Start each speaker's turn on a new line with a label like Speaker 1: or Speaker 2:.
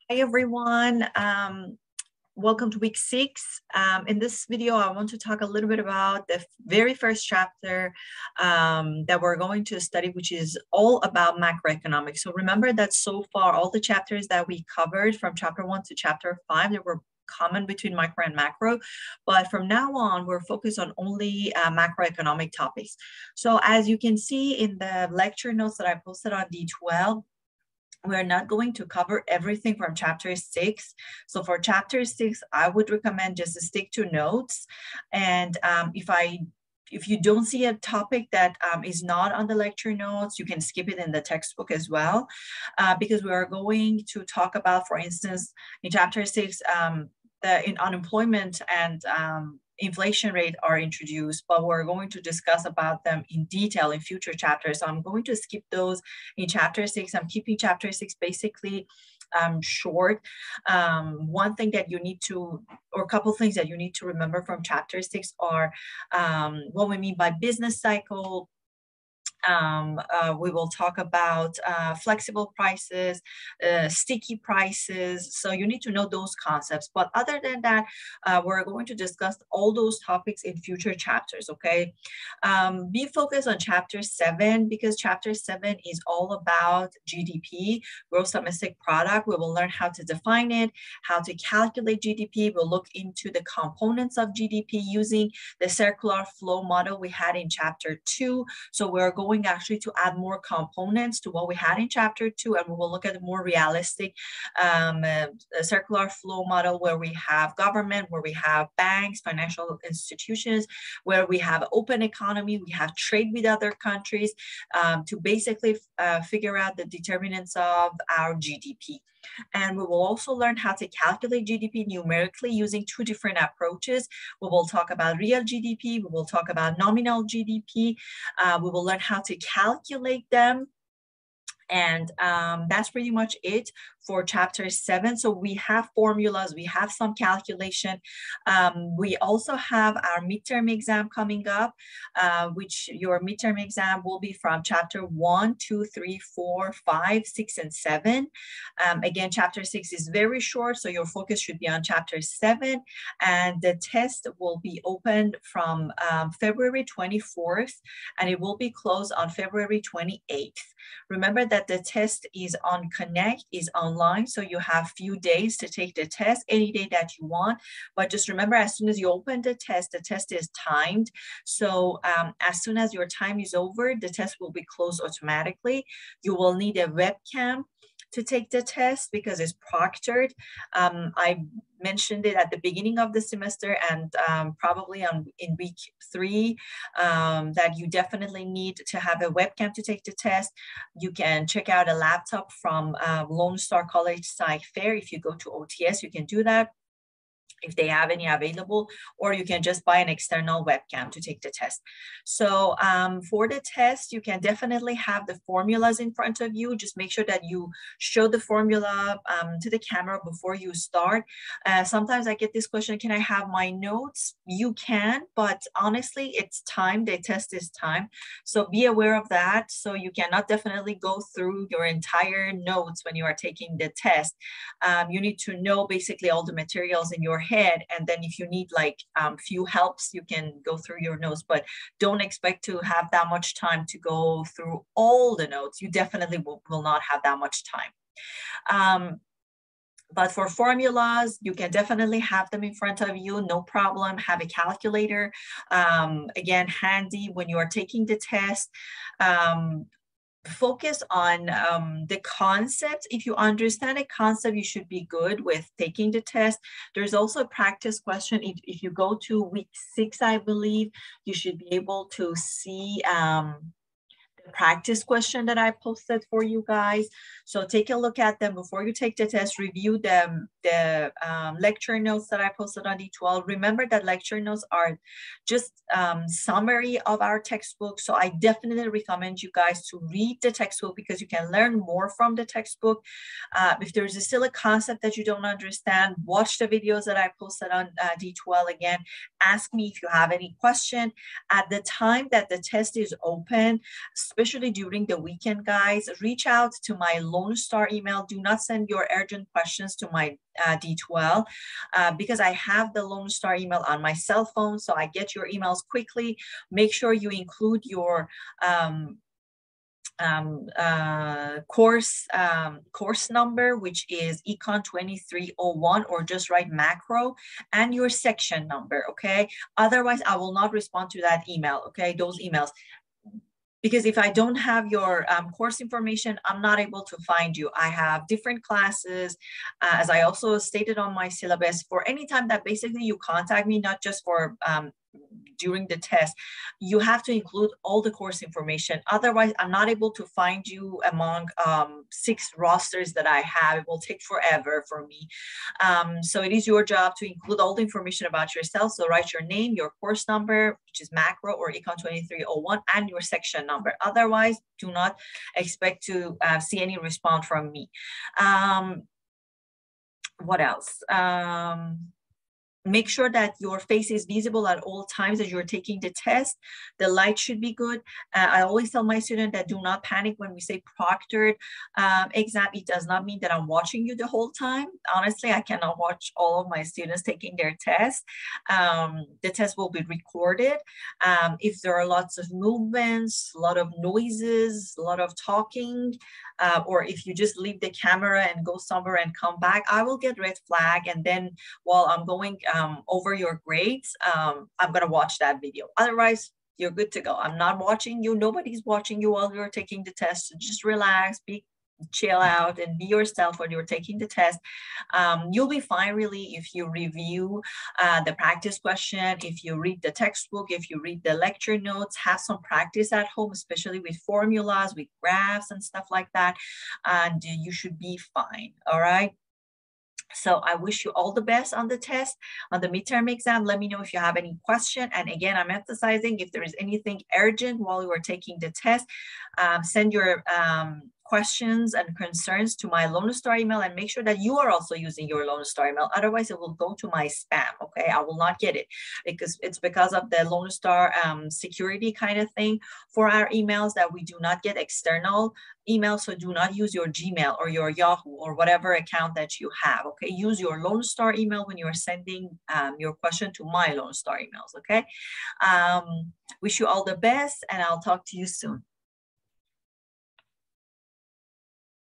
Speaker 1: Hi, everyone. Welcome to week 6. In this video, I want to talk a little bit about the very first chapter that we're going to study, which is all about macroeconomics. So remember that so far, all the chapters that we covered from chapter 1 to chapter 5, they were common between micro and macro, but from now on, we're focused on only macroeconomic topics. So as you can see in the lecture notes that I posted on D12, we're not going to cover everything from chapter 6. So for chapter 6, I would recommend just to stick to notes. And if you don't see a topic that is not on the lecture notes, you can skip it in the textbook as well, because we are going to talk about, for instance, in chapter 6, in unemployment and inflation rate are introduced, but we're going to discuss about them in detail in future chapters. So I'm going to skip those in chapter 6. I'm keeping chapter 6 basically short. One thing that you need to, or a couple things that you need to remember from chapter 6 are what we mean by business cycle. We will talk about flexible prices, sticky prices. So you need to know those concepts. But other than that, we're going to discuss all those topics in future chapters, okay? Be focused on chapter 7 because chapter 7 is all about GDP, gross domestic product. We will learn how to define it, how to calculate GDP. We'll look into the components of GDP using the circular flow model we had in chapter 2. So we're going actually to add more components to what we had in chapter 2, and we will look at a more realistic circular flow model where we have government, where we have banks, financial institutions, where we have open economy, we have trade with other countries to basically figure out the determinants of our GDP. And we will also learn how to calculate GDP numerically using 2 different approaches. We will talk about real GDP, we will talk about nominal GDP, we will learn how to calculate them. And that's pretty much it for chapter 7. So we have formulas, we have some calculation. We also have our midterm exam coming up, which your midterm exam will be from chapter 1, 2, 3, 4, 5, 6, and 7. Again, chapter 6 is very short, so your focus should be on chapter 7. And the test will be opened from February 24th, and it will be closed on February 28th. Remember that the test is on Connect, is online, so you have few days to take the test, any day that you want. But just remember, as soon as you open the test is timed. So as soon as your time is over, the test will be closed automatically. You will need a webcam to take the test because it's proctored. I mentioned it at the beginning of the semester and probably in week 3 that you definitely need to have a webcam to take the test. You can check out a laptop from Lone Star College Sci-Fair. If you go to OTS, you can do that if they have any available, or you can just buy an external webcam to take the test. So for the test, you can definitely have the formulas in front of you. Just make sure that you show the formula to the camera before you start. Sometimes I get this question, can I have my notes? You can, but honestly, it's time. The test is time. So be aware of that. So you cannot definitely go through your entire notes when you are taking the test. You need to know basically all the materials in your head, and then if you need like few helps, you can go through your notes, but don't expect to have that much time to go through all the notes. You definitely will not have that much time. But for formulas, you can definitely have them in front of you, no problem. Have a calculator, again, handy when you are taking the test. Focus on the concept. If you understand a concept, you should be good with taking the test. There's also a practice question. If you go to week 6, I believe, you should be able to see practice question that I posted for you guys. So take a look at them before you take the test, review them, the lecture notes that I posted on D12. Remember that lecture notes are just summary of our textbook. So I definitely recommend you guys to read the textbook because you can learn more from the textbook. If there's still a concept that you don't understand, watch the videos that I posted on D12 again. Ask me if you have any question. At the time that the test is open, especially during the weekend, guys, reach out to my Lone Star email. Do not send your urgent questions to my D12 because I have the Lone Star email on my cell phone, so I get your emails quickly. Make sure you include your course number, which is Econ 2301, or just write macro, and your section number, okay? Otherwise, I will not respond to that email, okay? Those emails. Because if I don't have your course information, I'm not able to find you. I have different classes, as I also stated on my syllabus, for any time that basically you contact me, not just for during the test, you have to include all the course information. Otherwise, I'm not able to find you among 6 rosters that I have. It will take forever for me. So it is your job to include all the information about yourself. So write your name, your course number, which is macro or Econ 2301, and your section number. Otherwise, do not expect to see any response from me. What else? Make sure that your face is visible at all times as you're taking the test. The light should be good. I always tell my students that do not panic when we say proctored exam. It does not mean that I'm watching you the whole time. Honestly, I cannot watch all of my students taking their test. The test will be recorded. If there are lots of movements, a lot of noises, a lot of talking, or if you just leave the camera and go somewhere and come back, I will get red flag. And then while I'm going over your grades, I'm going to watch that video. Otherwise, you're good to go. I'm not watching you. Nobody's watching you while you're taking the test. So just relax, chill out, and be yourself when you're taking the test. You'll be fine, really, if you review the practice question, if you read the textbook, if you read the lecture notes, have some practice at home, especially with formulas, with graphs and stuff like that, and you should be fine. All right. So I wish you all the best on the test, on the midterm exam. Let me know if you have any question. And again, I'm emphasizing, if there is anything urgent while you are taking the test, send your questions and concerns to my Lone Star email, and make sure that you are also using your Lone Star email. Otherwise, it will go to my spam, okay? I will not get it because it's because of the Lone Star security kind of thing for our emails that we do not get external email. So do not use your Gmail or your Yahoo or whatever account that you have, okay? Use your Lone Star email when you're sending your question to my Lone Star emails, okay? Wish you all the best, and I'll talk to you soon.